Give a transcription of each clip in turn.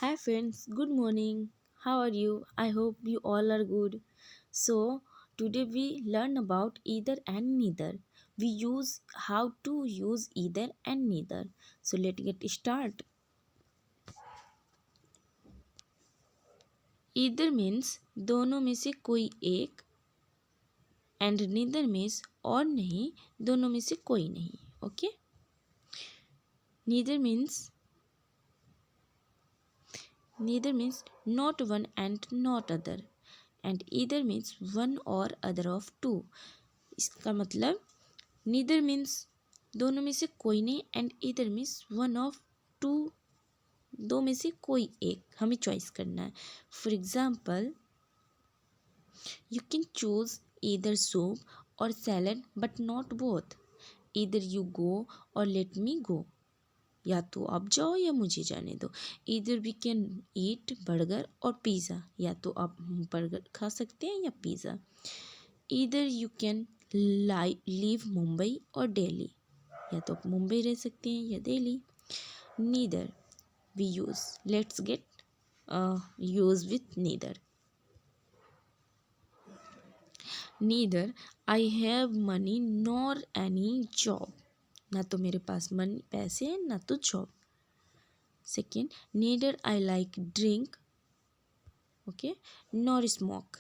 Hi friends, good morning. How are you? I hope you all are good. So, today we learn about either and neither. We use how to use either and neither. So, let's get start. Either means दोनों में से कोई एक and neither means और नहीं दोनों में से कोई नहीं. Okay? Neither means not one and not other. And either means one or other of two. इसका मतलब नीदर मीन्स दोनों में से कोई नहीं and either means one of two दो में से कोई एक हमें चॉइस करना है. For example you can choose either soup or salad but not both. Either you go or let मी गो. या तो आप जाओ या मुझे जाने दो. Either we can eat burger और पिज़्ज़ा. या तो आप बर्गर खा सकते हैं या pizza. Either you can leave Mumbai और दिल्ली. या तो आप मुंबई रह सकते हैं या Delhi. Neither we use. Let's get use with neither. Neither I have money nor any job. ना तो मेरे पास मनी पैसे हैं ना तो job. Second neither I like drink okay nor smoke.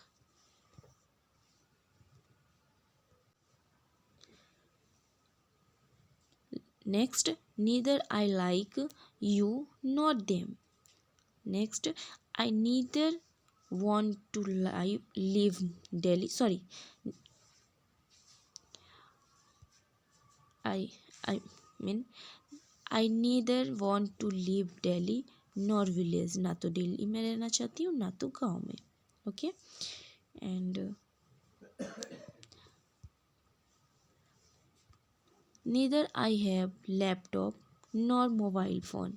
Next, neither I like you nor them. Next, I neither want to leave Delhi. Sorry, I mean I neither want to leave Delhi nor village. ना तो दिल्ली में रहना चाहती हूँ ना तो गाँव में. Okay, and neither I have laptop nor mobile phone.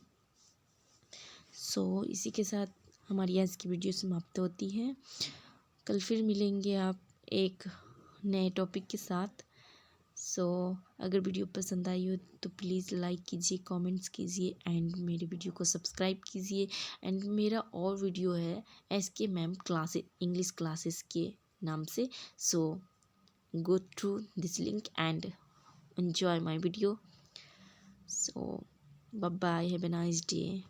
सो इसी के साथ हमारी आज की वीडियो समाप्त होती है. कल फिर मिलेंगे आप एक नए टॉपिक के साथ. सो अगर वीडियो पसंद आई हो तो प्लीज़ लाइक कीजिए, कमेंट्स कीजिए एंड मेरे वीडियो को सब्सक्राइब कीजिए. एंड मेरा और वीडियो है SK ma'am classes English classes के नाम से. सो go through this link and enjoy my video. So bye bye, have a nice day.